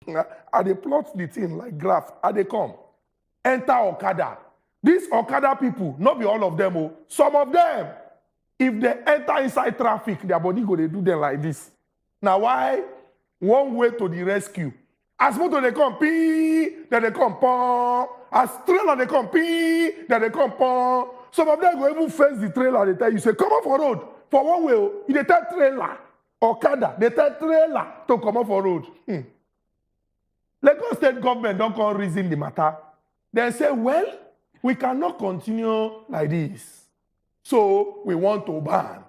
And they plot the thing like graph. And they come. Enter Okada. These Okada people, not be all of them, oh, some of them, if they enter inside traffic, their body go, they do them like this. Now why? One way to the rescue. As motor they come, pee, then they come, pong. As trailer they come, pee, then they come, pong. Some of them go even face the trailer. They tell you, say, come off for road. For one way, they tell trailer, Okada, they tell trailer to come off for road. Lagos state government don't come reason the matter. They say, well, we cannot continue like this. So we want to ban.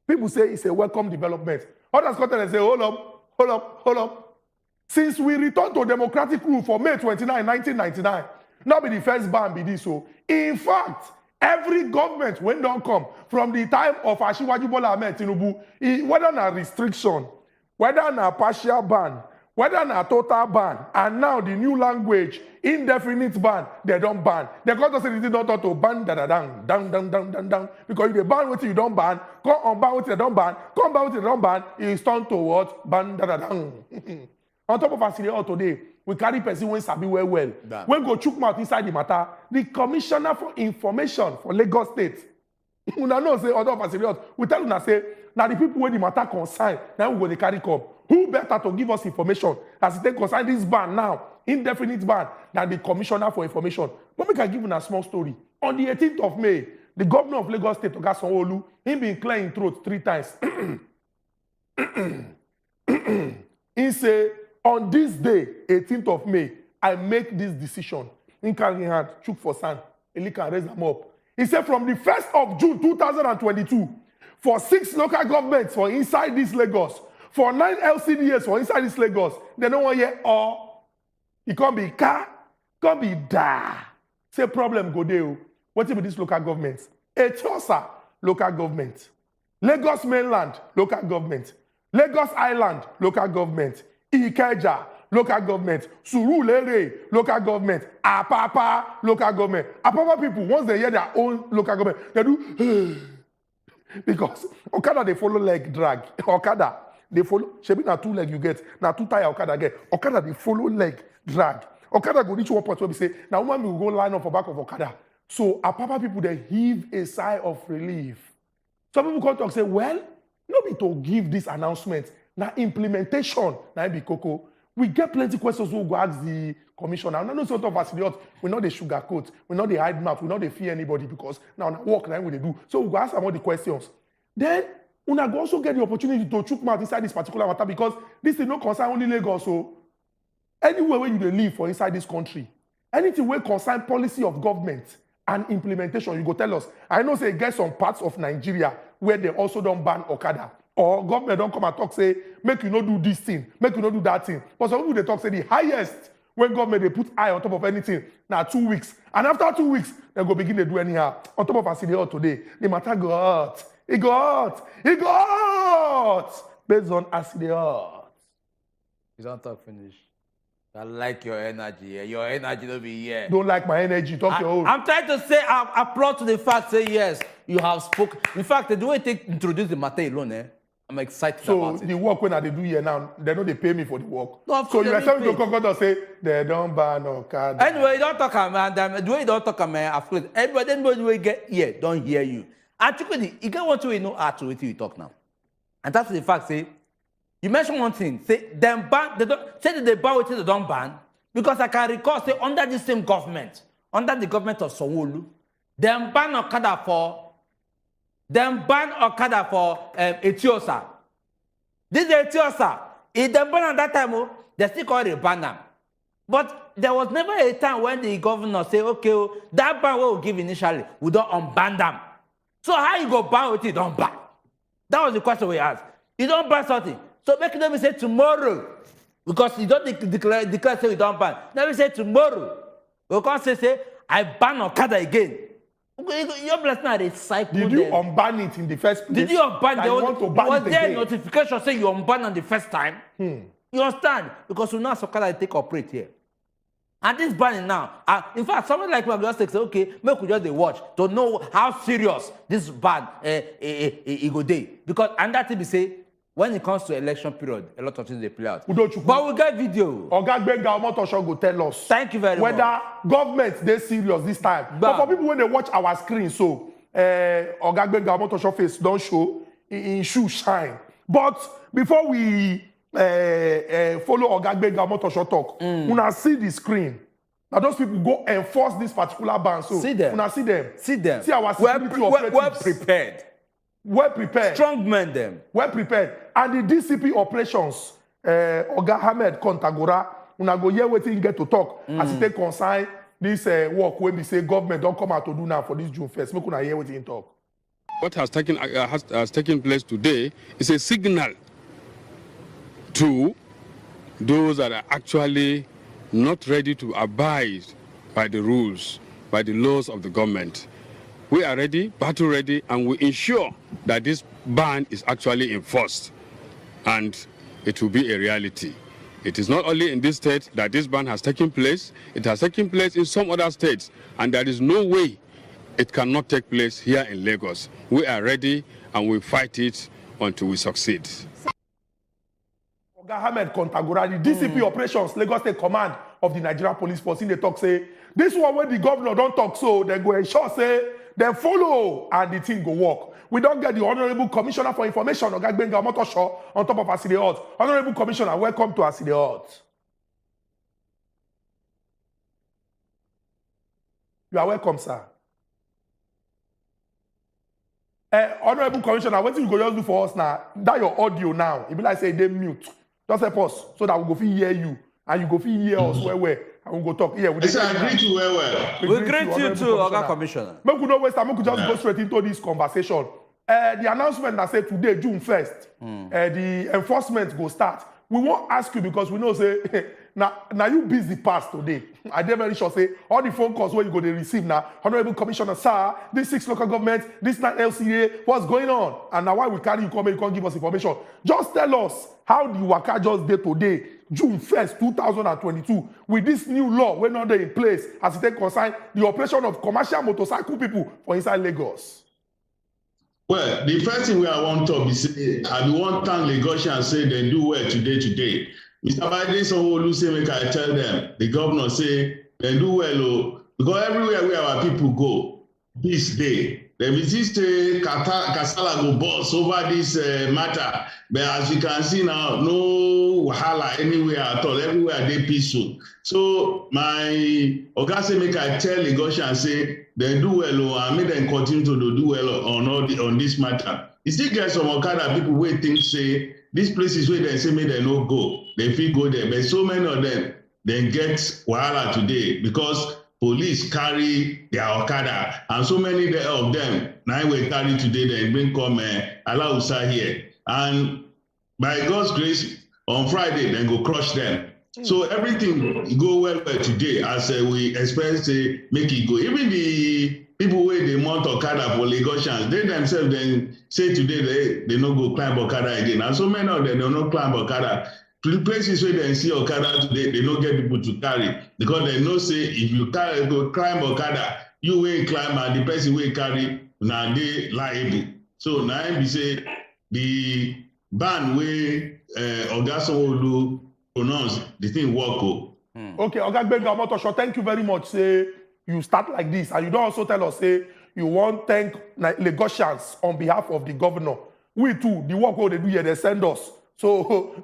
People say it's a welcome development. Others come and say, hold up, hold up, hold up. Since we returned to democratic rule for May 29, 1999, not be the first ban be this. So, in fact, every government when don't come from the time of Asiwaju Bola Ahmed Tinubu, whether a restriction, whether a partial ban, whether a total ban, and now the new language, indefinite ban, they don't ban. They got to say they don't talk to ban down. Because if they ban what you don't ban, come on ban what you don't ban, come ban what you don't ban, it's turned to what? Ban down. On top of us today, we carry person when sabi well. When go chook mouth inside the matter, the Commissioner for Information for Lagos State. Una know say on top of us, we tell una say, now the people where the matter concern, now we go they carry come. Who better to give us information as they concern this ban now, indefinite ban, than the Commissioner for Information? But we can give you a small story. On the 18th of May, the governor of Lagos State, Oga Sanwo-Olu, he been clearing throat 3 times. He say, on this day, 18th of May, I make this decision. In carry hand, chook for sand, and he can raise them up. He said from the 1st of June 2022, for 6 local governments for inside this Lagos, for 9 LCDs for inside this Lagos, they don't want yet all. It can't be car, can't be da. Say problem go there. What about these local governments? Etiosa, local government. Lagos mainland, local government. Lagos Island, local government. Ikeja, local government. Surulere, local government. Apapa, local government. Apapa people, once they hear their own local government, they do because Okada they follow leg drag. Okada they follow. Shebi na 2 leg you get. Na 2 tire Okada get. Okada they follow leg drag. Okada go reach one point where we say, now woman will go line up for back of Okada. So Apapa people they heave a sigh of relief. Some people come talk say, well, no be to give this announcement. Now implementation, now be cocoa. We get plenty questions who go ask the commissioner. Now no sort of facilities. We know the sugarcoat. We know the hide mouth. We know they fear anybody because now work now what they do. So we go ask about the questions. Then una go also get the opportunity to chook mouth inside this particular matter because this is no concern only Lagos. So anywhere where you dey live for inside this country, anything where concern policy of government and implementation, you go tell us. I know say get some parts of Nigeria where they also don't ban Okada. Or government don't come and talk, say, make you not do this thing, make you not do that thing. But some people, they talk, say, the highest when government, they put eye on top of anything, now 2 weeks. And after 2 weeks, they go begin to do anyhow. On top of us, today, the matter go out. It go out. It go out. Based on acid out. You don't talk finish. I like your energy. Your energy don't be here. Don't like my energy. Talk your own. I'm trying to say, I applaud to the fact, say, yes, you have spoken. In fact, the way they introduce the matter alone, I'm excited about it. So the work when I do here now, they know they pay me for the work. No, so you expect me to come and say, they don't ban Okada. Anyway, you don't talk, man. The way you don't talk, man, of course, everybody will get here, don't hear you. Actually, you get what you know how to you talk now. And that's the fact, say, you mentioned one thing, say, them ban, they don't, say that they ban what they don't ban, because I can recall, say, under the same government, under the government of Sanwo-Olu, them ban Okada for Etiosa. This is Etiosa. If they ban at that time, they still call it a ban. But there was never a time when the governor say, okay, that ban we will give initially, we don't unban them. So how you go ban what you don't ban? That was the question we asked. You don't ban something. So make them say tomorrow. Because you don't declare say you don't ban. Let me say tomorrow. Because say, I ban Okada again. Your blessing are a cycle. Did you unban it in the first place? Did you unban it? Was there a notification saying you unban on the first time? You understand? Because we know Okada take operate here. And this banning now, in fact, someone like me just say, okay, make we just watch to know how serious this ban go day. Because and that thing be say, when it comes to election period, a lot of things they play out. Udochukwu. But we get video. Oga Gbenga Omotosho go tell us. Thank you very much. Whether government they serious this time. But for people when they watch our screen, so Oga Gbenga Omotosho face don't show in shoe shine. But before we follow Oga Gbenga Omotosho talk, una see the screen. Now those people go enforce this particular ban. So see them. Una see them. See them. See our security operatives. Well prepared. Well prepared. Strong men them. Well prepared. And the DCP operations, Oga Ahmed Kontagora, una go hear wetin get to talk as he take consign this work when we say government don't come out to do now for this June 1st. Make una hear wetin he talk. What has taken place today is a signal to those that are actually not ready to abide by the rules, by the laws of the government. We are ready, battle ready, and we ensure that this ban is actually enforced and it will be a reality. It is not only in this state that this ban has taken place, it has taken place in some other states, and there is no way it cannot take place here in Lagos. We are ready and we fight it until we succeed. Oga Ahmed Kontagora, the DCP operations, Lagos State Command of the Nigerian Police Force, in the talk say, this one when the governor don't talk so, they go ensure say, they follow and the thing go work. We don't get the Honorable Commissioner for Information, Oga Gbenga Omotosho, on top of Aside Hot. Honorable Commissioner, welcome to Aside Hot. You are welcome, sir. Honorable Commissioner, what you go just do for us now? That your audio now. It be like say they mute. Just help us so that we go fit hear you and you go fit hear us well. And we go talk. Yeah, we greet you well. We greet you too, Oga Commissioner. Make we no waste time. Make we just go straight into this conversation. The announcement that said today, June 1st, the enforcement go start. We won't ask you because we know say now you busy pass today. I dey very sure say all the phone calls where you go to receive now. Honorable Commissioner, sir, this 6 local governments, this 9 LCA, what's going on? And now why we carry you come and you can't give us information. Just tell us how the waka just dey today, June 1st, 2022, with this new law when not in place as it take concern the operation of commercial motorcycle people for inside Lagos. Well, the first thing I want to be say, I want to thank Lagosians say they do well today. Mr. Biden, someone say make I tell them, the governor say they do well, because everywhere where our people go, this day, they resist Kasala go boss over this matter. But as you can see now, no wahala anywhere at all. Everywhere they peaceful. So my Oga say make I tell Lagosians say they do well, and make them continue to do well on this matter. You still get some Okada people who think say these places where they say make they no go, they feel go there. But so many of them they get wahala today because police carry their Okada, and so many of them now we carry today. They bring come Alausa here, and by God's grace, on Friday they go crush them. So everything go well today as we expect to make it go. Even the people where they mount Okada for Lagosians, they themselves then say today they no go climb Okada again, and so many of them don't no climb Okada. To the places where they see Okada today, they don't get people to carry because they know say if you go climb Okada, you will climb and the person will carry now they liable. So now we say the ban where Oga Sanwo-Olu pronounce the thing work. Okay, Oga Gbenga Omotosho, thank you very much. Say you start like this, and you don't also tell us say you want thank Lagosians on behalf of the governor. We too, the work they do here, they send us. So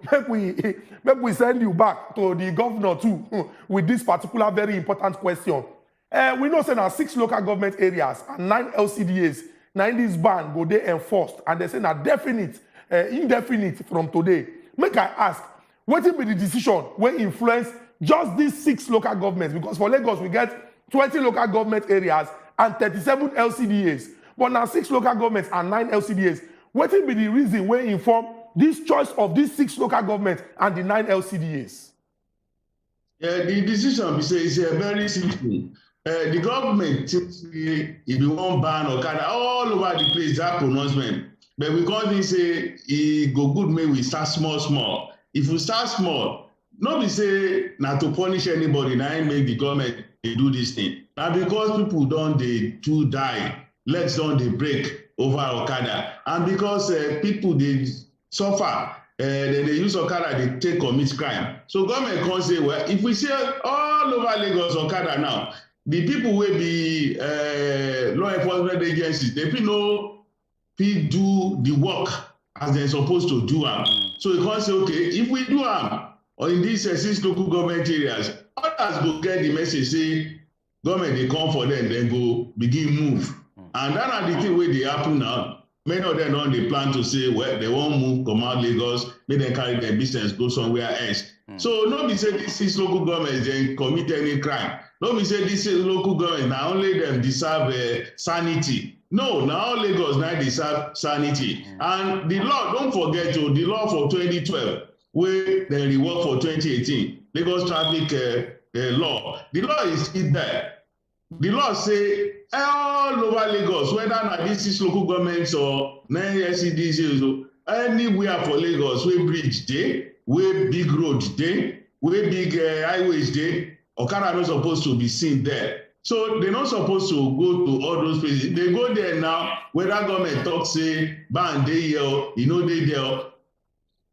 make we send you back to the governor too with this particular very important question. We know say now 6 local government areas and 9 LCDAs. Now in this ban go they enforced, and they say now definite, indefinite from today. Make I ask, what will be the decision when influence just these 6 local governments? Because for Lagos we get 20 local government areas and 37 LCDAs, but now 6 local governments and 9 LCDAs. What will be the reason when inform this choice of these 6 local governments and the 9 LCDAs? Yeah, the decision is very simple. The government, if you want ban Okada all over the place, that pronouncement. But we can't say it go good, maybe we start small. If we start small, nobody say not to punish anybody, now make the government they do this thing. Now because people don't they die, legs don't they break over Okada, and because people they suffer. Then they use Okada, they take commit crime. So government can't say, well, if we say all over Lagos Okada now, the people will be law enforcement agencies, they know do the work as they're supposed to do them. So you can't say, okay, if we do them, or in these 6 local government areas, others go get the message, say, government, they come for them, then go begin move. And that are the thing where they happen now. Many of them don't they plan to say, well, they won't move, come out Lagos, make them carry their business, go somewhere else. So nobody say these 6 local governments, they commit any crime. Nobody say these 6 local governments, now only them deserve sanity. No, now Lagos now deserve sanity. And the law, don't forget, the law for 2012, where they rework for 2018, Lagos traffic law. The law is still there. The law say all over Lagos, whether not this is local governments or SCDC, anywhere for Lagos, where bridge day, where big road day, where big highways day, Okada not supposed to be seen there. So they're not supposed to go to all those places. They go there now, whether government talk say, ban they here, they there,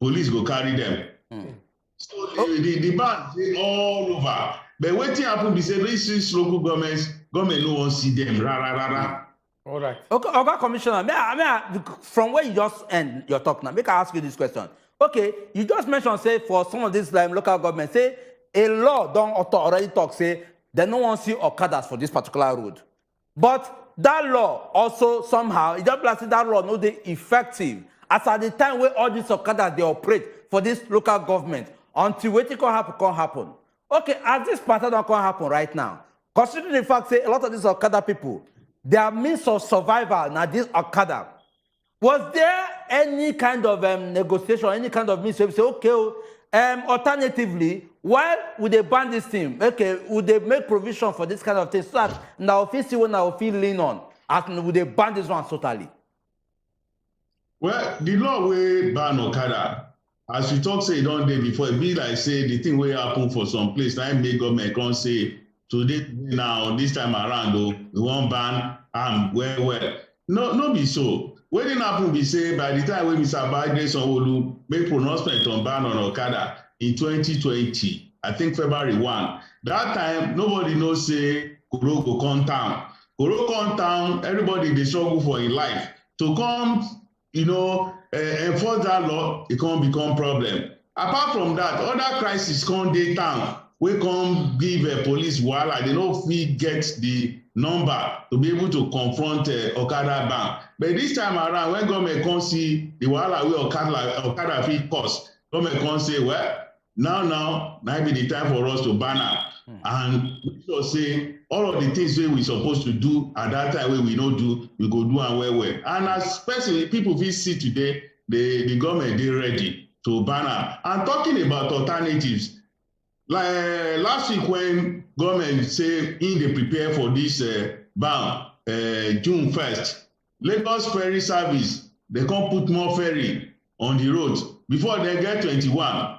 police go carry them. So the ban they all over. But what happen be say these local government no one see them. All right. Okay, Commissioner, from where you just end your talk now, make I ask you this question. Okay, you just mentioned, say, for some of these local governments, say, a law don't already talk, say, they don't want to see Okadas for this particular road. But that law also somehow, it just like that law no they effective. As at the time where all these Okadas, they operate for this local government, until waiting can happen. Okay, as this pattern not going to happen right now, considering the fact say a lot of these Okada people, their means of survival now this Okada, was there any kind of negotiation, any kind of means to say, okay, alternatively, why would they ban this thing? Okay, would they make provision for this kind of thing so that now if see when I feel lean on, and would they ban this one totally? Well, the law will ban Okada. As we talk say don't day before, it be like say the thing will happen for some place. Now make government can say today now this time around though we won't ban well. No be so. What didn't happen be say by the time when Mr. Biden Sanwo-Olu make pronouncement on ban on Okada in 2020, I think February 1. That time nobody knows say Koro go come town. Koro come town, everybody they struggle for in life. To come, enforce that law, it can't become problem. Apart from that, other crises come dey town, we come give police wahala, they don't fit get the number to be able to confront Okada ban. But this time around, when government come see the wahala wey Okada fit cause, government come say, well, now be the time for us to ban am. And we should say all of the things wey we supposed to do at that time wey we no do, we go do am well. And especially people fit see today, the government dey ready to ban am. And talking about alternatives, like last week when government say in dey prepare for this ban June 1st, Lagos ferry service, they come put more ferry on the roads. Before they get 21,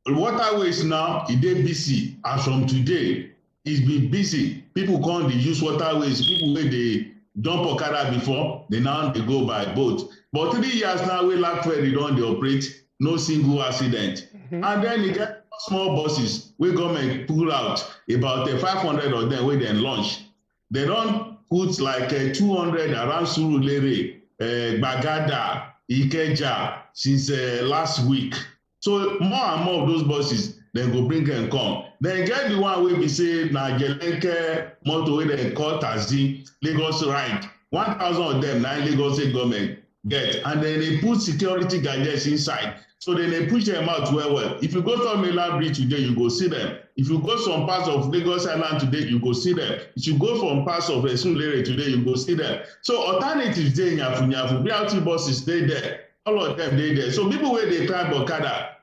waterways now, e dey busy. As from today, it's been busy. People come dey use waterways. People wey dey jump Okada before, they now dey go by boat. But 3 years now, wey Lak ferry don dey operate, no single accident. And then you get small buses wey government pull out, about 500 of them wey dem launch. They don put like 200 around Surulere, Gbagada, Ikeja since last week. So more and more of those buses, then go bring them come. Then get the one wey be say na Jelenke motor wey dem call taxi, Lagos ride. 1,000 of them na Lagos State government get, and then they put security gadgets inside. So then they push them out well. If you go to Mainland Bridge today, you go see them. If you go some parts of Lagos Island today, you go see them. If you go from parts of Surulere today, you go see them. So alternatives dey nyafu, BRT buses stay there. All of them dey there. So people wey dey climb Okada,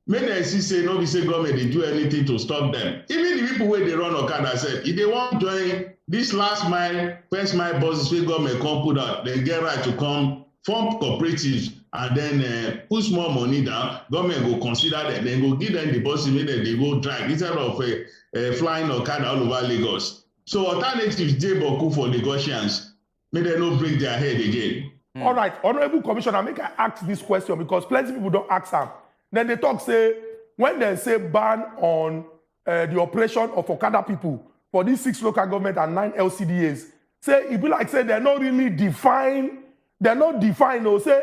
make dem see say no be say government dey do anything to stop them. Even the people wey dey run Okada sef, if they wan join this last mile, first mile buses wey government come put out, dem get right to come form cooperatives and then put small money down. Government go consider them, then go give them the buses wey dem dey go drive instead of flying Okada all over Lagos. So alternatives dey boku for Lagosians, make dem no break their head again. All right, Honorable Commissioner, make I ask this question because plenty people don't ask them. Then they talk, say, when they say ban on the operation of Okada people for these 6 local government and 9 LCDAs, say, it be like, say, they're not really defined, or say,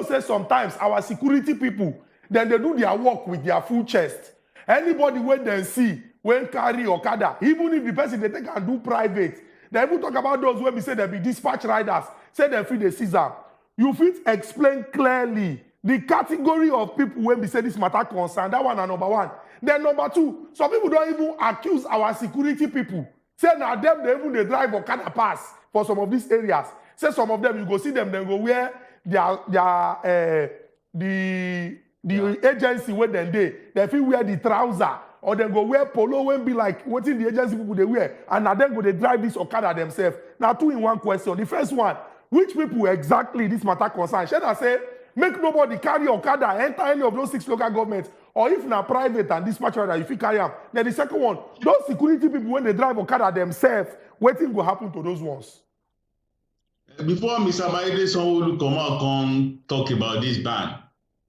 say sometimes our security people, then they do their work with their full chest. Anybody when they see, when carry Okada, even if the person they take and do private, they even talk about those when we say they be dispatch riders, say they feel the Caesar. You fit explain clearly the category of people when we say this matter concern. That one and number one. Then number two, some people don't even accuse our security people. Say now them they even they drive Okada pass for some of these areas. Say some of them you go see them, then go wear the agency where they feel wear the trouser. Or then go wear polo when be like what in the agency people they wear, and now then go they drive this Okada themselves. Now 2 in 1 question. The first one, which people exactly this matter concern? Should I say make nobody carry Okada enter any of those 6 local governments, or if na private and dispatch rider if you carry them? Then the second one, those security people when they drive Okada themselves, what thing will happen to those ones? Before Mr. Baide Sanwo-Olu come out come talk about this ban,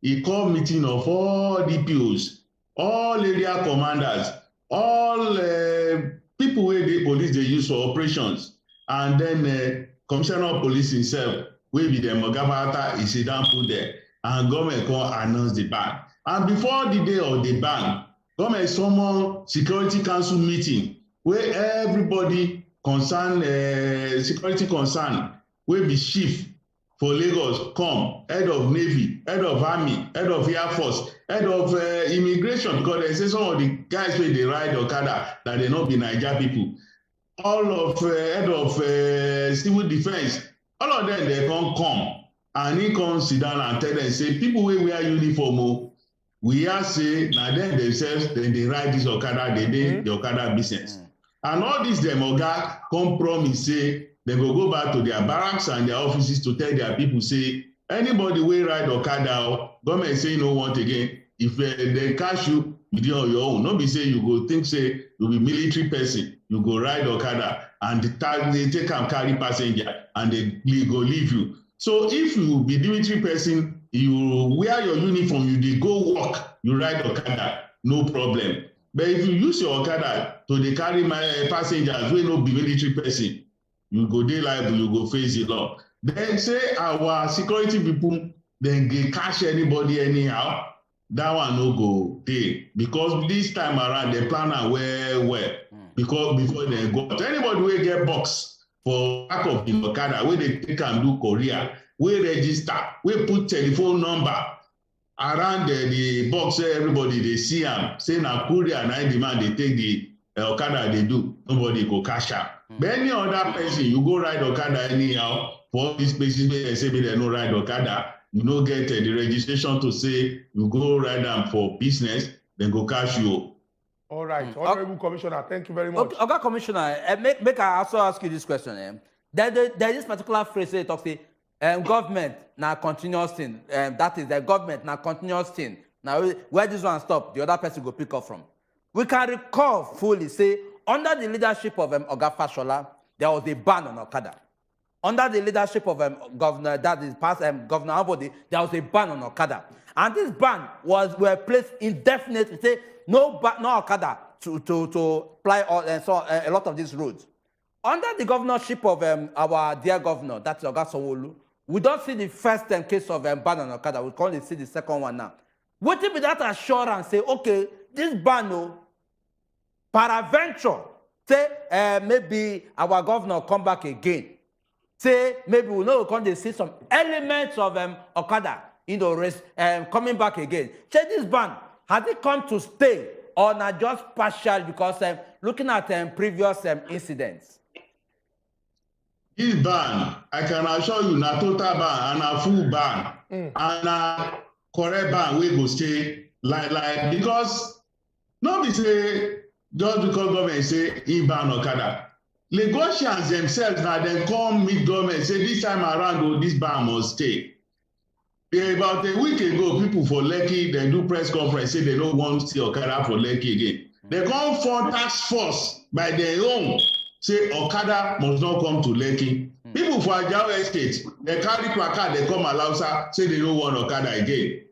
he called meeting of all DPOs. All area commanders, all people where the police they use for operations, and then Commissioner of Police himself, will be the Mogabata, he sit down put there, and government come announce the ban. And before the day of the ban, government summon Security Council meeting where everybody concerned, security concern, will be chief for Lagos come, head of Navy, head of Army, head of Air Force, head of immigration, because they say some of the guys where they ride Okada that they not be Niger people. All of head of civil defense, all of them they come and he come sit down and tell them, say people wey wear uniform, we are say now them themselves then they ride this Okada, they do the Okada business. And all this them oga come promise say they go back to their barracks and their offices to tell their people, say, anybody will ride Okada, government say no want again. If they catch you, you do on your own. Not be say you go think, say, you be military person, you go ride Okada, and they take and carry passenger, and they go leave you. So if you be military person, you wear your uniform, you go work, you ride Okada, no problem. But if you use your Okada to they carry my passengers, we no be military person, you go dey liable, you go face the law. Then say our security people, then they catch anybody anyhow, that one no go dey. Because this time around, they plan am well. Because before they go out. Anybody will get box for back of the Okada, where they take and do Korea, we register, we put telephone number around the box where everybody they see them, say na Korea and demand they take the Okada they do, nobody go cash out. But any other person, you go ride Okada anyhow, for all these places where they say they no ride Okada, you no get the registration to say you go ride them for business, then go cash you. All right, Honorable Commissioner, thank you very much. Okay, Commissioner, make I also ask you this question. There is this particular phrase that talks say, government now continuous thing. That is the government now continuous thing. Now where this one stop, the other person go pick up from. We can recall fully, say, under the leadership of Oga Fashola, there was a ban on Okada. Under the leadership of Governor, that is past Governor Ambode, there was a ban on Okada. And this ban were placed indefinitely, say, no Okada to ply a lot of these roads. Under the governorship of our dear governor, that's Oga Sanwo-Olu, we don't see the first case of ban on Okada. We can only see the second one now. What if that assurance say, okay, this ban, peradventure, say maybe our governor come back again. Say maybe we know we can see some elements of Okada, coming back again. Say this ban, has it come to stay or not just partial because looking at previous incidents? This ban, I can assure you, na total ban and a full ban and a correct ban we go stay like because no be say just because government say he ban Okada. Lagosians themselves now then come meet government say this time around this ban must stay. About a week ago, people for Lekki they do press conference say they don't want to see Okada for Lekki again. They come for task force by their own say Okada must not come to Lekki. people for Ajao Estate, they carry placard, they come Alausa, say they don't want Okada again.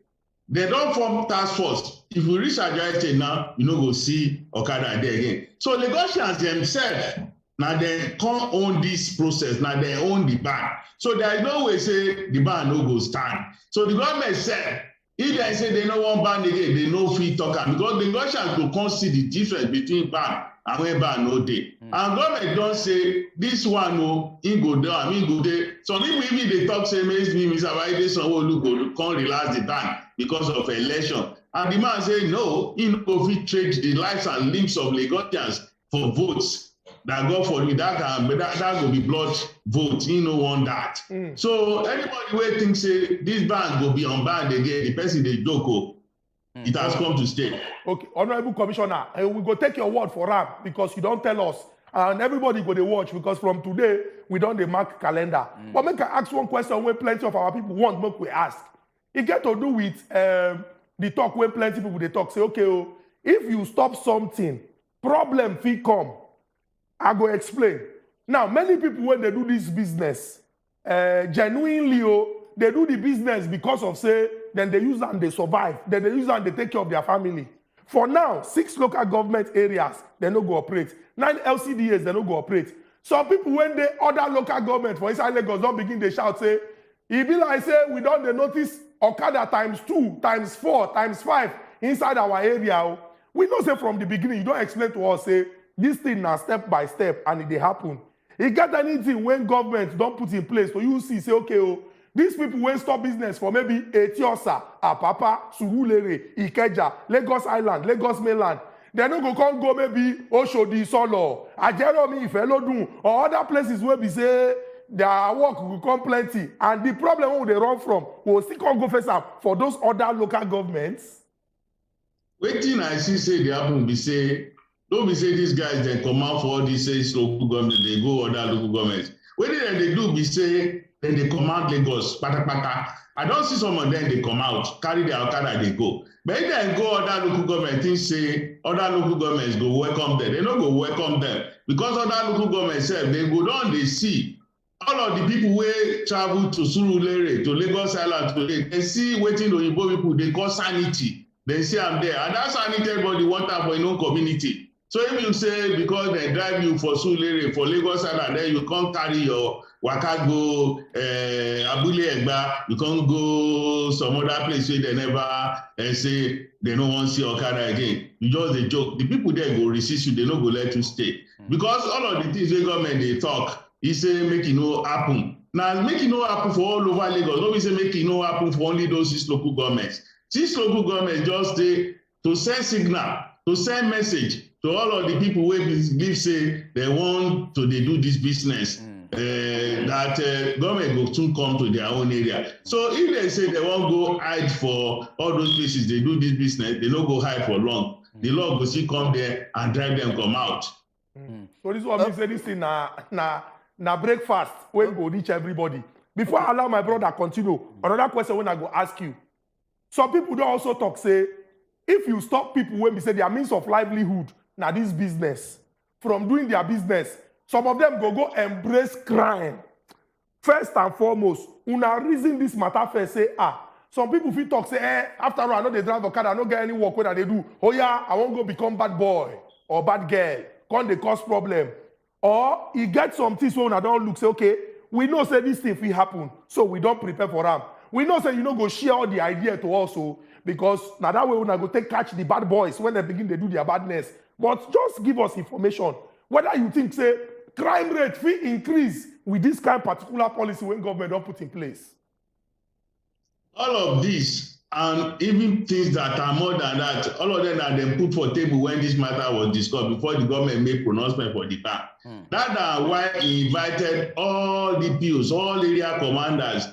They don't form task force. If you reach Ajao Estate now, you no go see Okada there again. So Lagosians themselves, now they can't own this process, now they own the ban. So there is no way say the ban no go stand. So the government said, if they say they no want ban again, they no fit talk am because the Lagosians go come see the difference between ban and when ban no dey. And government don say this one no, he go down, he go dey. Some people even dey talk say make Mr. Wade Sanwo-Olu go come relax the ban because of election. And the man say no, he no go fit trade the lives and limbs of Lagosians for votes. That go for you, that go be blood vote. He no want that. So anybody wey think say this ban go be unbanned again, the person dey joke. It has come to stay. Okay, Honorable Commissioner, we go take your word for am because you don't tell us, and everybody go dey watch because from today we don dey mark calendar. But make I ask one question wey plenty of our people want make we ask. It get to do with the talk wey plenty people dey talk. Say okay, if you stop something, problem fit come. I go explain. Now, many people when they do this business, genuinely, they do the business because of say, then they use and they survive. Then they use and they take care of their family. For now, 6 local government areas, they no go operate. 9 LCDAs, they no go operate. Some people when they other local government for inside Lagos don't begin they shout say, it be like say we don't they notice Okada ×2, ×4, ×5 inside our area. We know say from the beginning, you don't explain to us say this thing now step by step and it dey happen. It get anything when government don't put in place so you see say okay these people when stop business for maybe Etiosa, Apapa, Surulere, Ikeja, Lagos Island, Lagos Mainland. They no go maybe Oshodi, Solo, Ajeromi, Ifelodun, or other places where we say their work will come plenty. And the problem where they run from will still come go face up for those other local governments. Waiting I see say they happen be say, don't be say these guys they come out for all these 6 local government, they go other local governments. What they do be say, then they command Lagos, pata. I don't see some of them, they come out, carry their Okada, they go. But if they go other local government, things say other local governments go welcome them. They don't go welcome them. Because other local governments say, they go down, they see. All of the people who travel to Surulere, to Lagos Island today, they see waiting to Igbo people, they call sanity. They say I'm there. And that sanity everybody want that for your own community. So if you say because they drive you for Surulere, for Lagos Island, then you can't carry your waka go Abule Egba, you can't go some other place where they never say they don't want to see Okada again. You just a joke. The people there go resist you, they don't go let you stay. Because all of the things the government they talk, he say make it no happen. Now make it no happen for all over Lagos. Nobody say make it no happen for only those 6 local governments. 6 local governments just stay to send signal, to send message to all of the people who believe say they want to they do this business. That government will soon come to their own area. So if they say they won't go hide for all those places, they do this business, they don't go hide for long. The law will still come there and drive them come out. So this is what means this thing na breakfast when go reach everybody. Before I allow my brother continue, another question when I go ask you. Some people don't also talk say, if you stop people when we say their means of livelihood, now this business, from doing their business, some of them go embrace crime. First and foremost, una reason this matter first say, some people feel talk say, after all, I know they drive Okada, I don't get any work where they do. Oh yeah, I won't go become bad boy or bad girl. Can't they cause problem? Or you get some things where una don't look, say, okay, we know say this thing will happen, so we don't prepare for them. We know say you know go share all the idea to also, because now that way una go take catch the bad boys when they begin to do their badness. But just give us information. Whether you think, say, crime rate will increase with this kind of particular policy when government don't put in place. All of this, and even things that are more than that, all of them are then put for table when this matter was discussed before the government made pronouncement for the ban. That's why he invited all DPOs, all area commanders,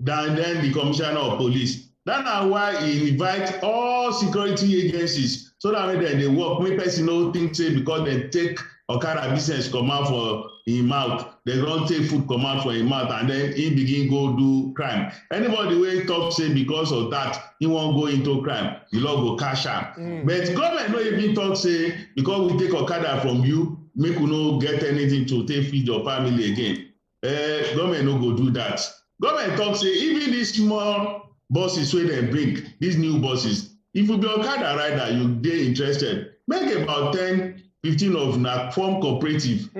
then the commissioner of police. That's why he invites all security agencies so that when they work, make person no think say because they take Okada business come out for him mouth, they don't take food come out for him mouth, and then he begin go do crime. Anybody wey talk say because of that he won't go into crime, the law go cash out. But government no even talk say because we take Okada from you, make you no get anything to take feed your family again. government no go do that. Government talk say even these small buses wey dem bring, these new buses, if you be Okada rider, you dey interested, make about 10, 15 of na form cooperative.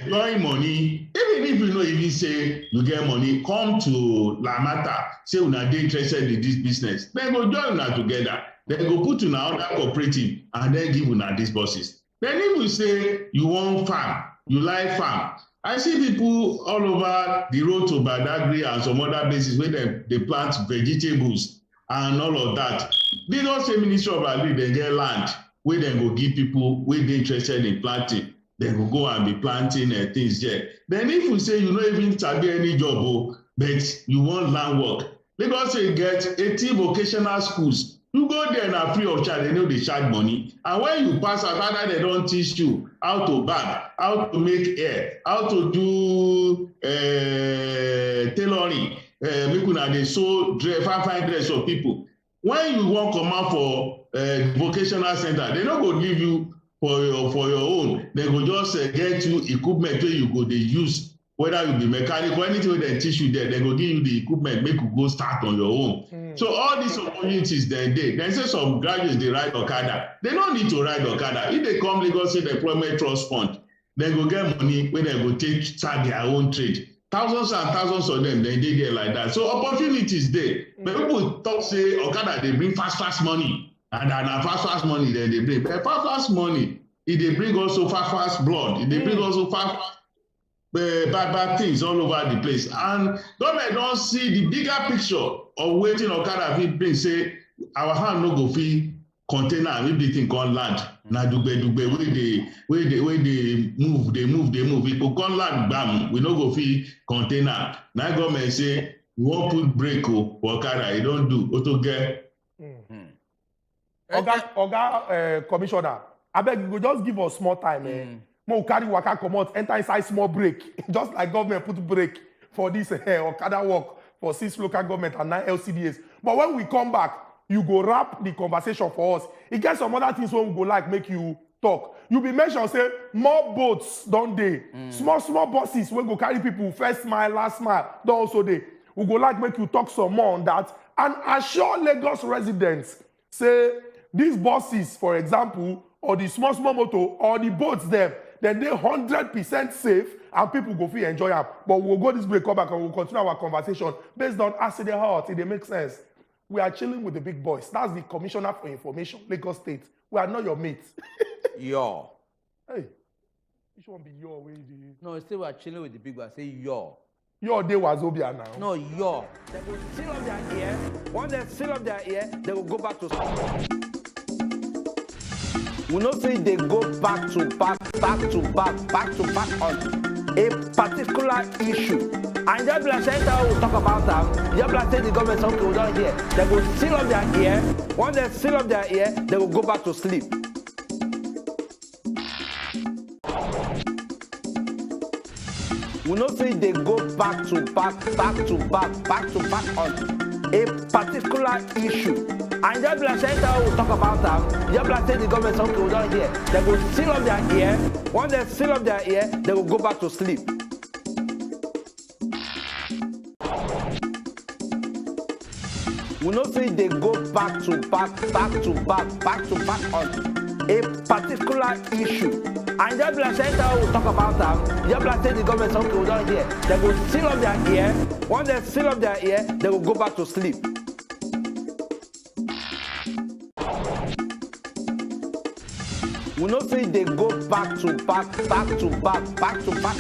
Join money, even if you no even say you get money, come to Lamata, say una dey interested in this business. Then go join una together. Then go put una under cooperative and then give una these buses. Then if you say you want farm, you like farm. I see people all over the road to Badagry and some other places where they plant vegetables and all of that. They don't say Ministry of Agri, they get land where they go give people where they interested in planting. They will go and be planting things there. Then if you say you don't even sabi any job, but you want land work, Lagos say get 80 vocational schools. You go there na free of charge, they know they charge money. And when you pass out, either they don't teach you how to bag, how to make hair, how to do tailoring, make una dey sew fine dress for people. When you want come out for vocational center, they no go leave you for your own. They go just get you equipment where you go dey use, whether you be mechanic or anything wey dem teach you there, they go give you the equipment, make you go start on your own. So all these opportunities dem dey. Dem say some graduates dey ride Okada. They no need to ride Okada. If they come Lagos State Employment Trust Fund, they go get money wey dem go take start their own trade. Thousands and thousands of them, they dey there like that. So opportunities dey. But people talk say Okada dey bring fast money. And na fast money dem dey bring. But fast money, e dey bring also fast blood. E dey bring also fast bad things all over the place. And government don see the bigger picture of wetin Okada fit bring, say our hand no go fit contain am if the thing come land. Na dugbe wey dey move. If go come land gbam, we no go fit contain am. Na government say we wan put brake for Okada, e don do otoge. Oga Commissioner, abeg you go just give us small time. Mo carry waka comot, enter inside small break. Just like government put break for this Okada work for 6 local government and 9 LCDAs. But when we come back, you go wrap the conversation for us. E get some other things wey we go like make you talk. You be mention say more boats don dey. Small buses wey go carry people first mile, last mile don also dey. We go like make you talk some more on that and assure Lagos residents say these buses, for example, or the small motor or the boats them, then they 100% safe and people go fit enjoy them. But we'll go this break, come back and we'll continue our conversation based on accident heart. It makes sense. We are chilling with the big boys. That's the Commissioner for Information, Lagos State. We are not your mates. Yo. Hey, which one be your way? No, still we are chilling with the big boys. Say yo. Your day Wazobia now. No, yo. They will seal up their ear. Once they seal up their ear, they will go back to school. We know say they go back to back on a particular issue. And just like Senator will talk about that, just like say the government okay, we don't hear. They will seal up their ear. Once they seal up their ear, they will go back to sleep. We know say they go back to back on a particular issue. And just like Senator will talk about that, just like say the government okay, we don't hear. They will seal up their ear. Once they seal up their ear, they will go back to sleep. We know say they go back to back on a particular issue. And just like Senator will talk about that, just like say the government okay, we don't hear. They will seal up their ear. Once they seal up their ear, they will go back to sleep. We know say they go back to back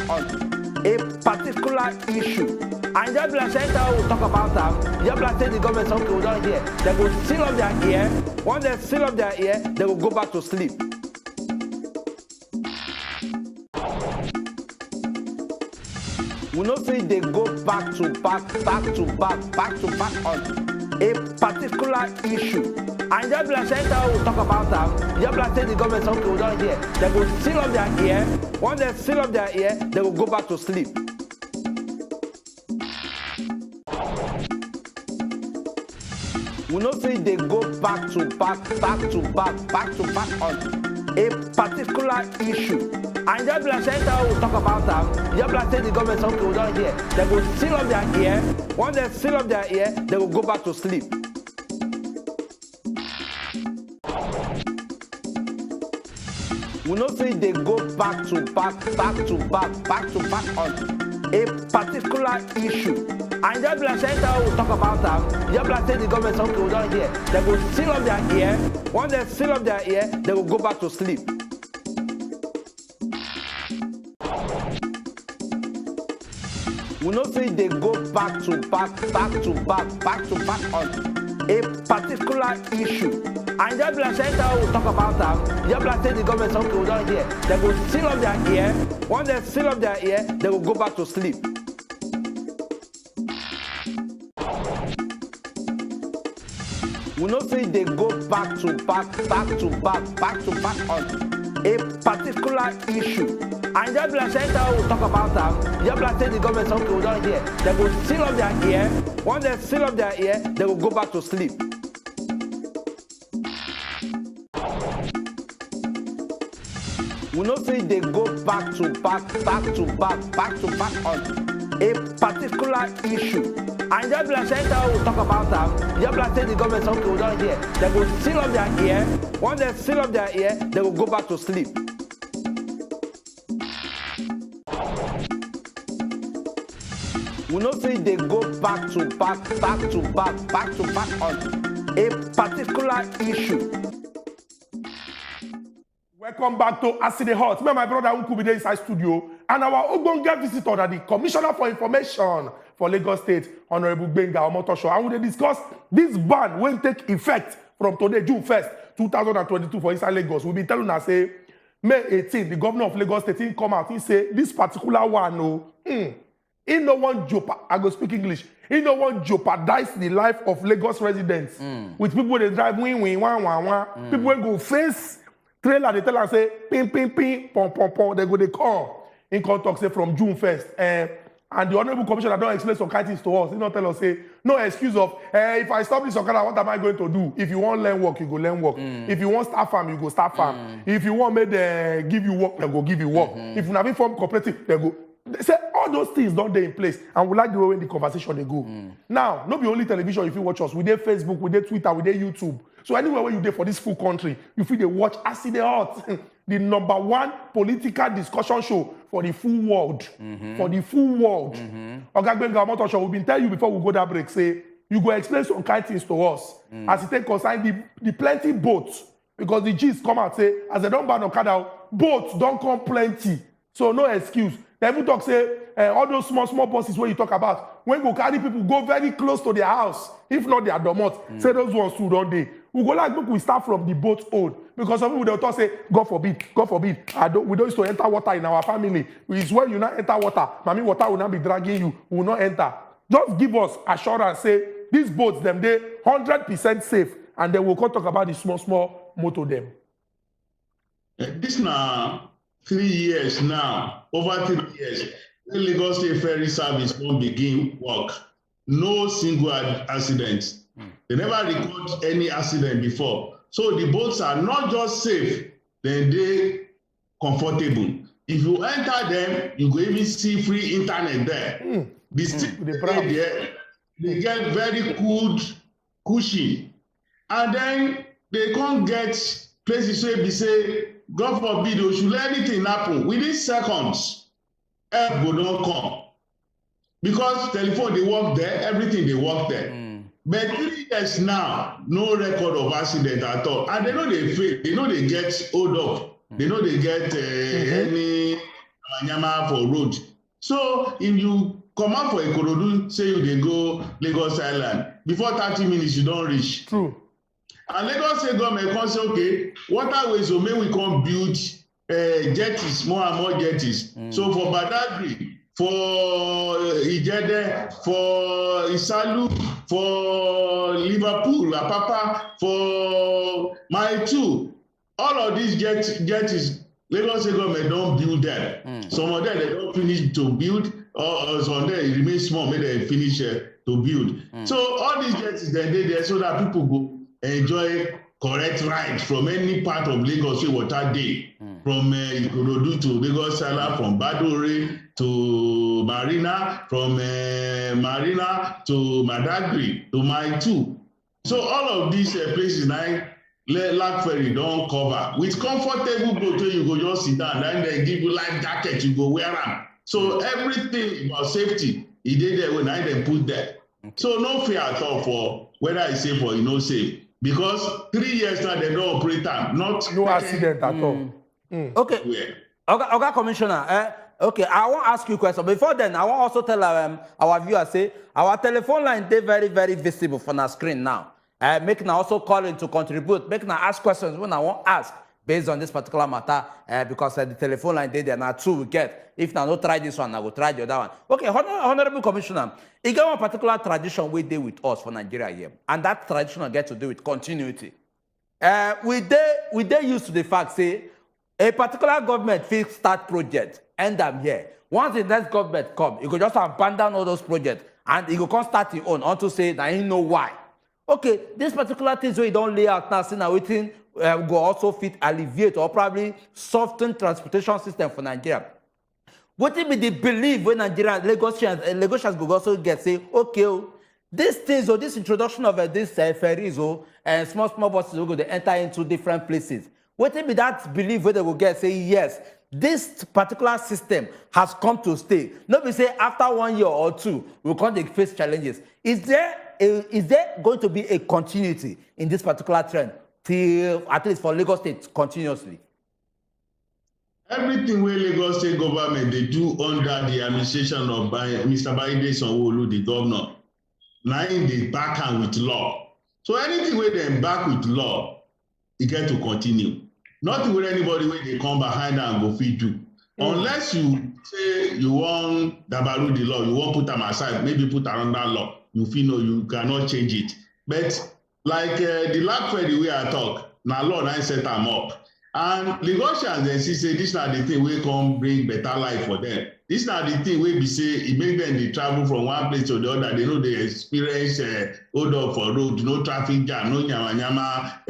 on a particular issue. And just like Senator will talk about that, just like say the government okay, we don't hear. They will seal up their ear. Once they seal up their ear, they will go back to sleep. We know say they go back to back on a particular issue. And just like Senator will talk about that, just like say the government okay, we don't hear. They will seal up their ear. Once they seal up their ear, they will go back to sleep. We know say they go back to back on a particular issue. And just like Center will talk about them, just like say the government say, okay, we don't hear. They will seal up their ear. Once they seal up their ear, they will go back to sleep. We know say they go back to back on a particular issue. And just like Center will talk about them, just like say the government say, okay, we don't hear. They will seal up their ear. Once they seal up their ear, they will go back to sleep. We know say they go back to back on a particular issue. And just like Center will talk about them, just like say the government say, okay, we don't hear. They will seal up their ear. Once they seal up their ear, they will go back to sleep. We know say they go back to back on a particular issue. And just like Center will talk about them, just like say the government say, okay, we don't hear. They will seal up their ear. Once they seal up their ear, they will go back to sleep. We know say they go back to back on a particular issue. And just like Center will talk about them, just like say the government say, okay, we don't hear. They will seal up their ear. Once they seal up their ear, they will go back to sleep. We know say they go back to back on a particular issue. Welcome back to Aside Hot. Me and my brother Uncle be there inside studio, and our Ogbonge visitor, that the Commissioner for Information for Lagos State, Honorable Benga Omotosho, and we dey discuss this ban will take effect from today, June 1st, 2022 for inside Lagos. We been telling us say May 18, the governor of Lagos State, he come out, he say this particular one, no, he no want I go speak English. He no want jeopardize the life of Lagos residents with people they drive win, people will go face trailer, they tell us say ping, pom, they go they come. In contact say from June 1st. And the Honorable Commissioner don't explain some kind of things to us. He don't tell us say no excuse of if I stop this Okada, what am I going to do? If you want learn work, you go learn work. If you want start farm, you go start farm. If you want make them give you work, they go give you work. If you have form cooperative, they go. They say all those things don't they in place, and we like the way when the conversation they go. Now, not be only television if you watch us. We did Facebook, we did Twitter, we did YouTube. So anywhere where you did for this full country, you feel they watch Aside Hot, the #1 political discussion show for the full world. For the full world. Oga Benga Omotosho, we've been telling you before we go that break, say you go explain some kind of things to us as it take concern the plenty boats, because the G's come out say as they don't ban Okada, boats don't come plenty. So no excuse. They even talk say all those small buses where you talk about, when go carry people go very close to their house, if not their domot, say those ones too don't they. We go like we start from the boat old, because some people they'll talk say God forbid, we don't used to enter water in our family. It's when you not enter water, mommy water will not be dragging you, we will not enter. Just give us assurance, say these boats them they 100% safe, and then we'll come talk about the small motor them. This now 3 years now, over 3 years, the Lagos State Ferry Service won't begin work. No single accident. They never record any accident before. So the boats are not just safe, then they comfortable. If you enter them, you go even see free internet there. The stick there, they get very good cushion. And then they can't get places where they say, God forbid, should let anything happen. Within seconds, help will not come. Because telephone, they work there, everything, they work there. But 3 years now, no record of accident at all. And they know they fail. They know they get hold up. They know they get any nyama for road. So if you come out for Ikorodu, say you they go Lagos Island, before 30 minutes, you don't reach. True. And Lagos State government can say, okay, waterways, so maybe we can build jetties, more and more jetties. So for Badagry, for Ijede, for Isalu, for Liverpool, Apapa, for Maitu, all of these jetties, Lagos State government don't build them. Some of them, they don't finish to build, or some of them, it remains small, maybe they finish to build. So all these jetties, they there so that people go enjoy correct ride from any part of Lagos wey water dey, from Ikorodu to Lagos Island, from Badore to Marina, from Marina to Madagri to Mile 2. So all of these places now, Lag Ferry don cover with comfortable boat wey you go just sit down, then they give you life jacket, you go wear am. So everything about safety, e dey there when I dem put there. So no fear at all for whether it's safe or no safe. Because 3 years now they don't operate am, not no accident at all. Okay. Okay, Commissioner. Okay, I want to ask you a question. Before then, I want also tell our viewers, say, our telephone line is very, very visible on our screen now. Make now also call in to contribute. Make now ask questions when I want to ask based on this particular matter, because the telephone line there now two we get. If now not try this one, I will try the other one. Okay, Honorable Commissioner, you got one particular tradition we deal with us for Nigeria here, and that tradition get to do with continuity. We used to the fact say a particular government fit start project, end them here. Once the next government come, you could just abandon all those projects and you go come start your own unto say that you know why. Okay, this particular things we don't lay out now, see now waiting go also fit alleviate or probably soften transportation system for Nigeria. What will be the belief when Nigerian Lagosians go also get say, okay, these things or this introduction of this ferries and small buses will go to enter into different places. What will be that belief where they will get say, yes, this particular system has come to stay. Not be say after 1 year or two, we'll come to face challenges. Is there going to be a continuity in this particular trend till at least for Lagos State continuously? Everything where Lagos State government they do under the administration of Mr. Baide Sanwo-Olu, the governor, now they back hand with law. So anything where they back with law, it get to continue. Nothing with anybody where they come behind and go feed you. Unless you say you want dabaru the law, you want put them aside, maybe put another law. You feel no, you cannot change it. But like the Lag Ferry way I talk, now law now set them up. And Lagosians then see say this na the thing wey come bring better life for them. This na the thing wey be say it make them dey travel from one place to the other. They know they experience hold up for road, no traffic jam, no nyama,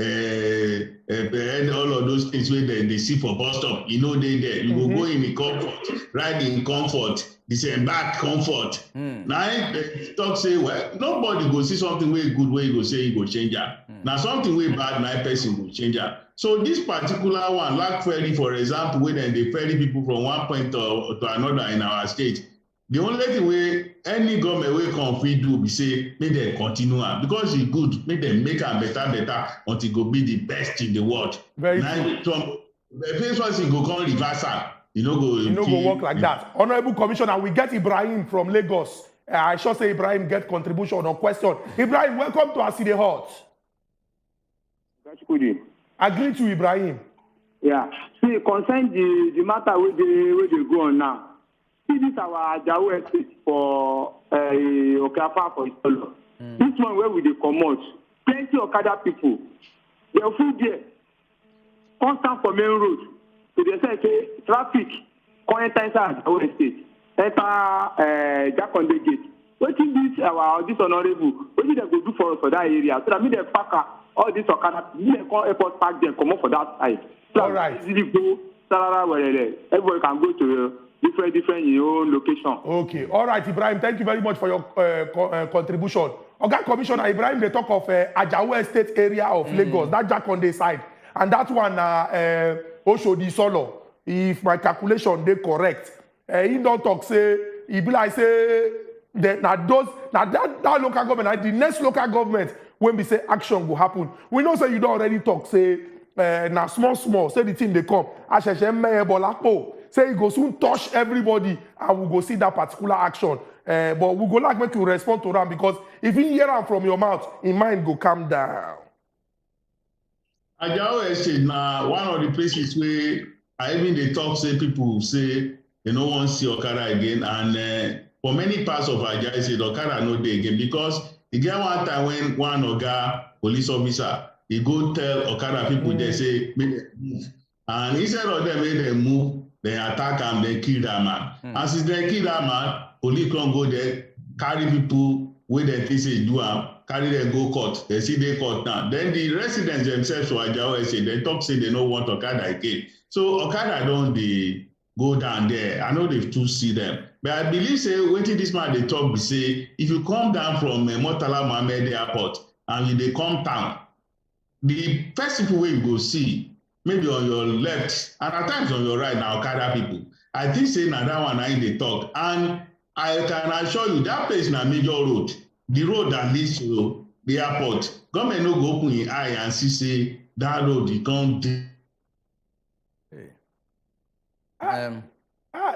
all of those things wey they see for bus stop. You know they there. You go in comfort, ride in comfort, disembark comfort. Now they talk say, well, nobody go see something wey good wey you go say you go change am. Now something wey bad, na person go change am. So this particular one, Lag Ferry, for example, where they ferry people from one point to another in our state, the only thing where any government will come free do be say, make them continue because it's good, make them make them better until it go be the best in the world. Very true. The first one is go come reversal. You know go work like that. Honorable Commissioner, we get Ibrahim from Lagos. I should say Ibrahim get contribution or question. Ibrahim, welcome to Aside Hot. That's good. Agree to Ibrahim. Yeah. See, concern the matter where they go on now. See, this our Jawa estate for Okafa for Isolo. This one where we they come out, plenty of Okada people. They are full there. Constant for main road. So they say traffic. Come enter inside our estate. Enter Jack on the gate. What is this honorable? What did they go do for that area? So that means they pack all this Okada, they call airport park them come up for that side. So all right. Easily go, everybody can go to different in your own location. Okay. All right, Ibrahim. Thank you very much for your contribution. Okay, Commissioner Ibrahim, they talk of Ajawa Estate area of Lagos, that Jack on the side, and that one Oshodi Solo. If my calculation they correct, he don't talk say he be like say that that local government, the next local government. When we say action will happen, we know say you don't already talk. Say now small. Say the thing they come. Say it go soon touch everybody, and we go see that particular action. But we go like make you respond to them because if you hear them from your mouth, in mind go calm down. Ajawa Estate now one of the places where I even they talk say people say they no want to see Okada again, and for many parts of Ajawa Estate Okada no dey again because. E get one time when one Oga police officer he go tell Okada people they say make them move, and instead of them make them move, they attack them, they kill that man. And since they kill that man, police come go there, carry people wey dem think say do am, carry dem go court, dem still dey court now. Then the residents themselves for Ajao Estate, dem talk say they no want Okada again. So Okada don dey go down there. I know they too see them. But I believe say wetin this man dey talk be say if you come down from Murtala Mohammed Airport and you dey come town, the first people wey you go see, maybe on your left and at times on your right na Okada people. I think say na that one na him dey talk. And I can assure you that place na major road. The road that leads to the airport. Government no go open im eye and see say that road e come dey.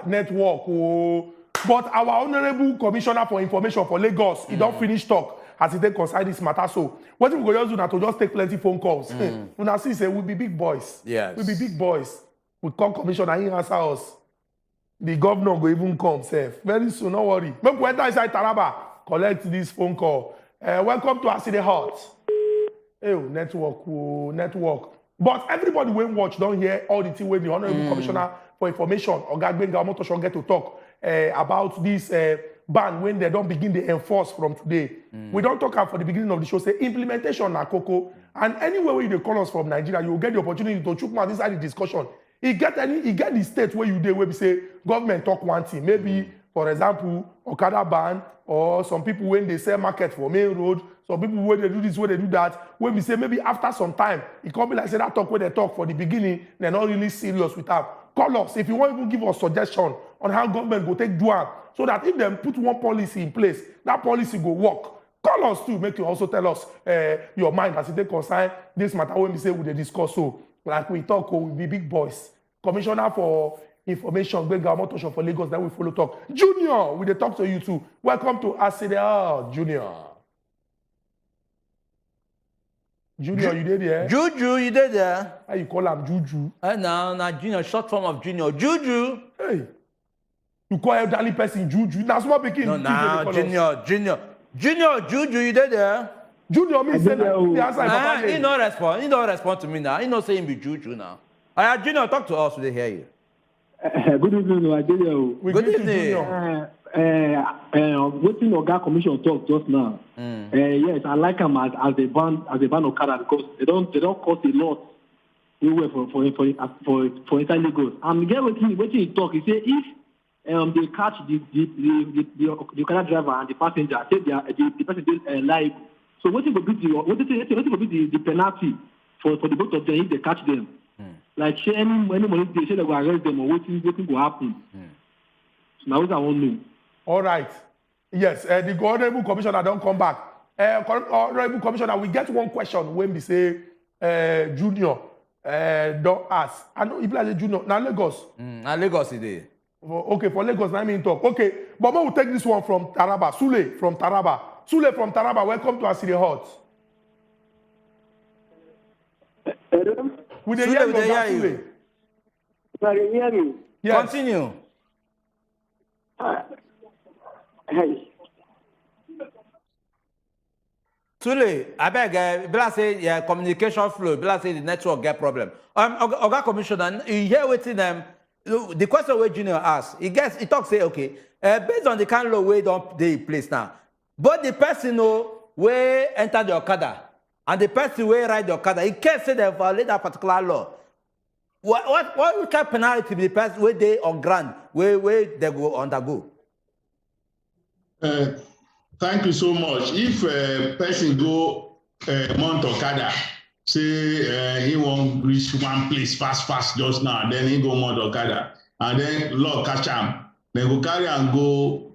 Network. Oh. But our honorable commissioner for information for Lagos, he don't finish talk as he take consider this matter. So what we go just do now to just take plenty phone calls. Una see say we be big boys. Yes. We be big boys. We call commissioner, he answer us. The governor go even come safe. Very soon, no worry. Make we enter inside Taraba, collect this phone call. Welcome to Aside Hot. Hey, network, network. But everybody when watch don't hear all the thing when the honorable commissioner for information Oga Gbenga Omotosho get to talk about this ban when they don't begin to enforce from today. We don't talk for the beginning of the show, say implementation na koko. And anywhere where you call us from Nigeria, you will get the opportunity to chook mouth inside the discussion. You get the state where you dey where we say government talk one thing. Maybe, for example, Okada ban, or some people when they sell market for main road, some people when they do this, when they do that, when we say maybe after some time, it can be like say that talk where they talk for the beginning, they're not really serious with that. Call us if you want even give us suggestion on how government go take do it, so that if they put one policy in place, that policy go work. Call us too, make you also tell us your mind as it take concern this matter when we say we dey discuss. So like we talk, we be big boys. Commissioner for information, Gbenga Omotosho for Lagos, then we follow talk. Junior, we dey talk to you too. Welcome to Aside, Junior. Junior, you did there? Juju, you did there? How you call him Juju? No, Junior, short form of Junior. Juju. Hey, you call elderly person Juju? Now small pikin. Junior, Juju, you did there? Junior, me say the answer. He don't respond. He don't respond to me now. He don't say him be Juju now. Junior, talk to us. We hear you. Good evening, Nigeria. Good evening. Waiting Oga Commission talk just now. Yes, I like him as a ban Okada because they don't cost a lot anywhere for inside Lagos. And get what he talk. He say if they catch the Okada driver and the passenger, say the person is liable. So what will be the penalty for the both of them if they catch them? Like say any money they say they will arrest them or what will happen? So now I won't know. All right. Yes, the honorable commissioner don't come back. Honorable commissioner, we get one question when we say Junior don't ask. I know if like Junior, now Lagos. Now Lagos it is. Okay, for Lagos, I mean talk. Okay, but we'll take this one from Taraba. Sule from Taraba. Sule from Taraba, welcome to Aside Hot. We dey hear you. Sorry, hear me. Yes. Continue. Hey. Sule, I beg, Bella say yeah, communication flow. Bella say the network get problem. Oga Commissioner, you hear wetin them? The question where Junior asked, he talks say okay, based on the kind of law wey don dey in place now, but the person wey enter the Okada and the person wey ride the Okada, he can't say they violate that particular law. What kind of penalty be the person wey dey on ground where they go undergo? Thank you so much. If a person go Mount Okada, say he won't reach one place fast just now, then he go Mount Okada, and then law catch him, then go carry and go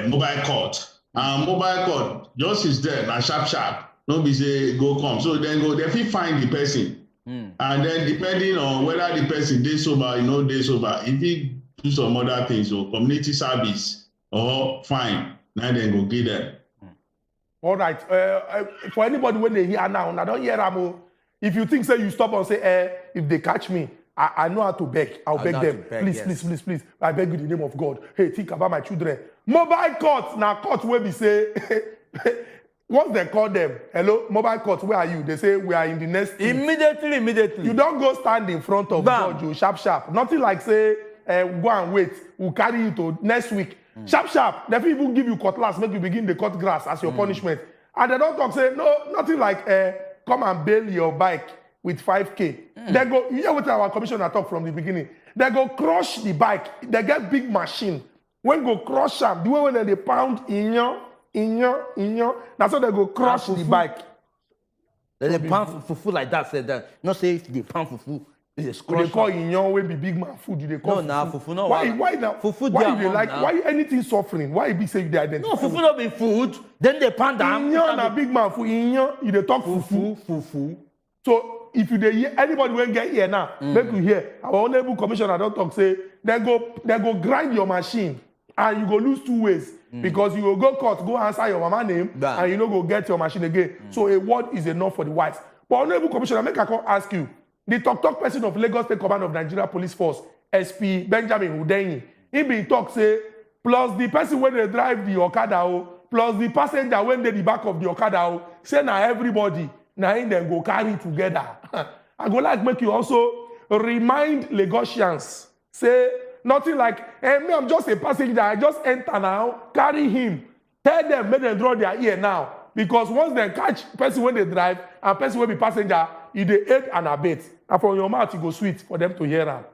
mobile court. And mobile court, justice there, na sharp. No be say go come. So then go, they fit find the person. And then depending on whether the person dey sober or no dey sober, if he do some other things, or community service or fine, now then go get them. All right. For anybody when they hear now, I don't hear them. If you think say you stop and say, if they catch me, I know how to beg. I'll beg them. Please. I beg you in the name of God. Hey, think about my children. Mobile court. Now court where we say, once they call them, hello, mobile court, where are you? They say we are in the next. Immediately. You don't go stand in front of judge, you sharp. Nothing like say, go and wait. We'll carry you to next week. Sharp, sharp. They fit even give you cutlass, make you begin the cut grass as your punishment. And they don't talk, say, no, nothing like, come and bail your bike with 5K. They go, you hear what our commissioner talk from the beginning. They go crush the bike. They get big machine. When go crush them, the way when they pound in your, that's how they go crush the bike. They pound fufu like that, said that. Not say if they pound fufu, they They call inyo wey be big man food. They call fufu. No, why now? Fufu why you dey like? now. Why anything suffering? Why you be say you dey identify? No, fufu no be food. Then they pound them. Inyo na big man food. Inyo you dey talk fufu. So if you dey hear anybody wey get here now, make you hear. Our honorable commissioner don talk say they go grind your machine and you go lose 2 ways because you go court go answer your mama name and you no go get your machine again. So a word is enough for the wise. But honorable commissioner, make I come ask you. The talk person of Lagos State Command of Nigeria Police Force, SP Benjamin Hundeyin, he been talk say, plus the person when they drive the Okada, plus the passenger when they the back of the Okada, say now everybody, now in them go carry together. I go like make you also remind Lagosians, say nothing like, hey, me I'm just a passenger, I just enter now, carry him. Tell them, make them draw their ear now. Because once they catch person when they drive and person when be passenger, if they aid and abet. And from your mouth, it go sweet for them to hear that.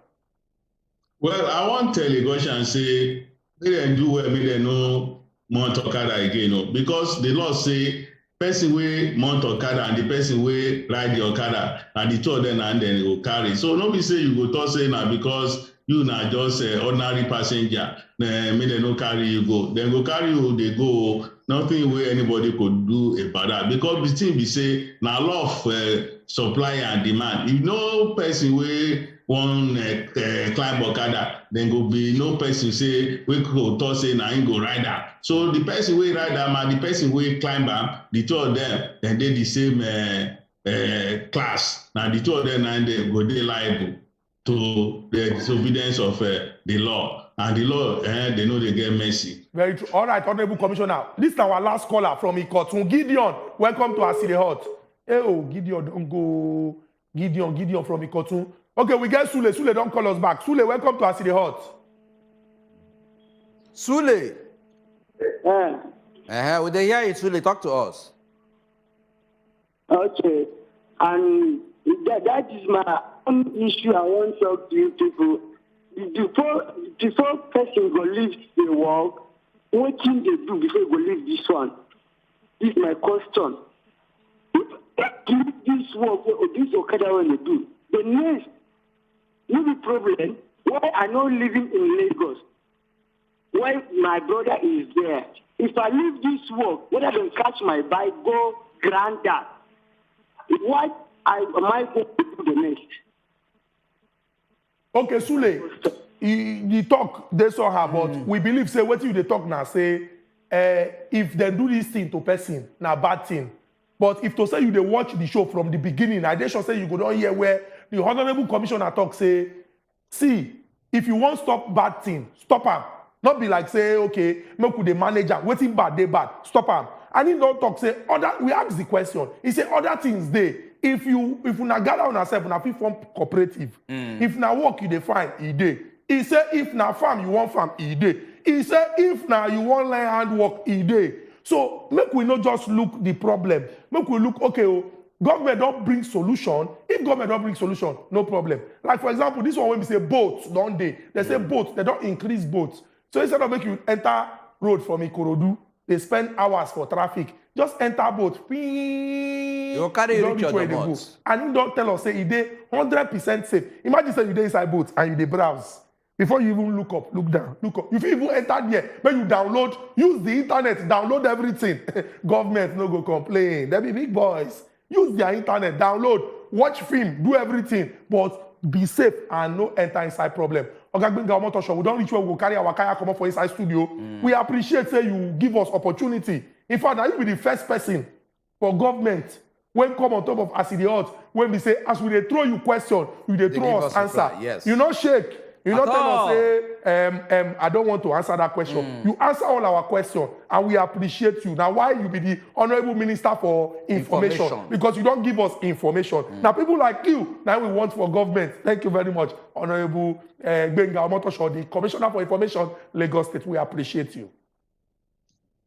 Well, I want to tell Lagosians say, they didn't do well, they no mount Okada again. Because the law say, person wey mount Okada and the person wey ride the Okada, and the two of them and then go carry. So nobody say you go talk say now because you na just ordinary passenger, make them no carry you go. Then go carry you, they go. Nothing where anybody could do about that. Because the thing be say, now law of supply and demand. If no person wey wan climb Okada, then go be no person say we go talk say na him go ride that. So the person wey ride am and the person wey climb am, the two of them, then they the same class. Now the two of them and they go dey liable to the disobedience of the law. And the law, they know they get mercy. Very true. All right, Honorable Commissioner. This is our last caller from Ikotun. Gideon, welcome to Asile Hot. Hey, oh, Gideon, don't go. Gideon from Ikotun. Okay, we get Sule. Sule, don't call us back. Sule, welcome to Asile Hot. Sule. We dey hear you, Sule. Talk to us. Okay. And that is my own issue I want to talk to you people. Before person go leave the work, what thing they do before you go leave this one? This is my question. If this work or this Okada when they do, the next no be problem. Why I not living in Lagos? Why my brother is there? If I leave this work, whether I catch my bike, go grant that. What am I going to do the next? Okay, Sule, you talk, they saw her, but we believe, say, what you they talk now, say, if they do this thing to person, na bad thing. But if to say you they watch the show from the beginning, I just say you go down here where the Honorable Commissioner talk, say, see, if you want stop bad thing, stop am. Not be like, say, okay, make with the manager, waiting bad, they bad, stop am. And he don't talk, say, we ask the question. He say, other things they. If you na gather on yourself, na fit form cooperative. If na work you dey find, e dey. He say if na farm you want farm, e dey. He say if na you want learn handwork, e dey. So make we not just look the problem. Make we look, okay, government don't bring solution. If government don't bring solution, no problem. Like for example, this one when we say boats, don't they? They say boats, they don't increase boats. So instead of make you enter road from Ikorodu, they spend hours for traffic. Just enter boat. You carry you reach your boat. And you don't tell us, say, it is 100% safe. Imagine say you dey inside boat and you dey browse. Before you even look up, look down, look up. If you even enter there, when you download, use the internet, download everything. Government no go complain. They be big boys. Use their internet, download, watch film, do everything. But be safe and no enter inside problem. Okay, we don't reach where we go carry our kaya come up for inside studio. We appreciate say you give us opportunity. In fact, now you be the first person for government when come on top of Asile Hot, when we say, as we dey throw you question, you dey throw us answer. Yes. You not shake. You not tell us say I don't want to answer that question. You answer all our questions, and we appreciate you. Now, why you be the honorable minister for information? Because you don't give us information. Now, people like you, now we want for government. Thank you very much, honorable Benga Omotosho, the commissioner for information, Lagos State. We appreciate you.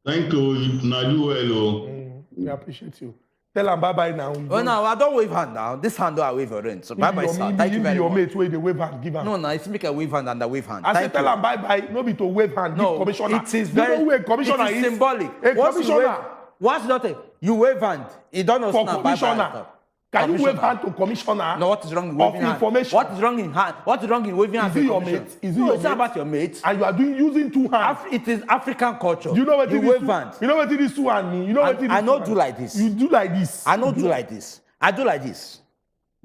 Thank you. Now do well. We appreciate you. Tell them bye-bye now. Oh, no, I don't wave hand now. This hand I wave your hand. So bye-bye, sir. Thank you very much. Your mate where they wave hand, give hand. No, it's make a wave hand and a wave hand. I say tell them bye-bye, no be to wave hand, give commissioner. It is very, you know who a commissioner it is symbolic. A commissioner. What's not a, you wave hand, you don't know for commissioner. Bye-bye. Can you wave hand to commissioner? No, what is wrong with waving hand? Information. What is wrong in hand? What is wrong in waving hand? Is it your mate? Is it your it's not about your mate. And you are using two hands. It is African culture. You know what you wave hand. You know what it is two hands mean? You know what it is? I don't do like this. You do like this. I don't do like this. I do like this.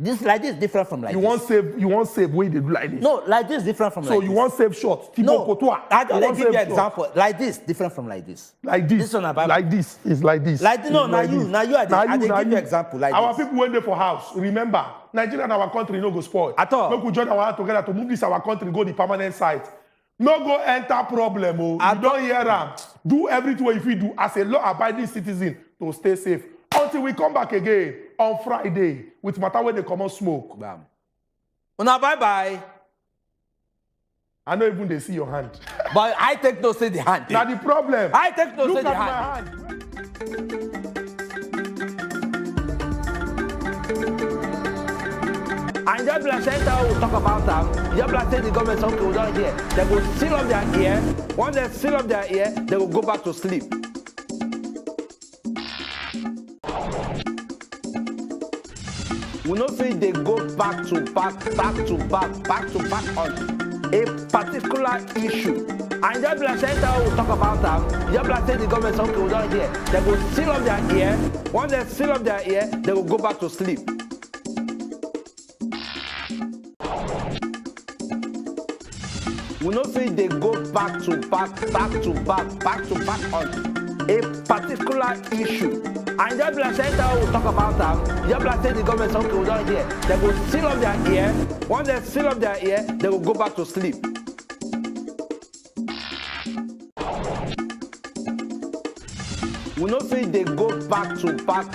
This like this different from like you this. You want save way they do like this. No, like this different from like this. So you want save short. No, I don't give you an example. Like this different from like this. Like this. This one about like this is like this. Like no, now you are I give you example like our this. people went there for house. Remember, Nigeria and our country no go spoil. At all. Make we join our hand together to move this our country go the permanent site. No go enter problem. You don't hear them. Do everything if you do as a law-abiding citizen to stay safe. Until we come back again on Friday with matter where they come on smoke. Bam. Una bye-bye. I know even they see your hand. But I take no say the hand. Now the problem. I take no say the hand. And just like Center will talk about them. Just like say the government okay, we don't hear. They will seal up their ear. Once they seal up their ear, they will go back to sleep. We know say they go back to back on a particular issue. And just like Center will talk about them. Just like say the government okay, we don't hear. They will seal up their ear. Once they seal up their ear, they will go back to sleep. We know say they go back to back on a particular issue. And just like Center will talk about them. Just like say the government okay, we don't hear. They will seal up their ear. Once they seal up their ear, they will go back to sleep. We know say they go back to back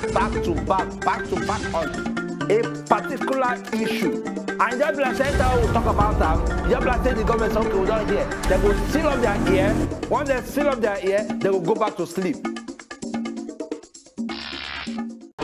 on a particular issue. And just like Center will talk about them. Just like say the government okay, we don't hear. They will seal up their ear. Once they seal up their ear, they will go back to sleep.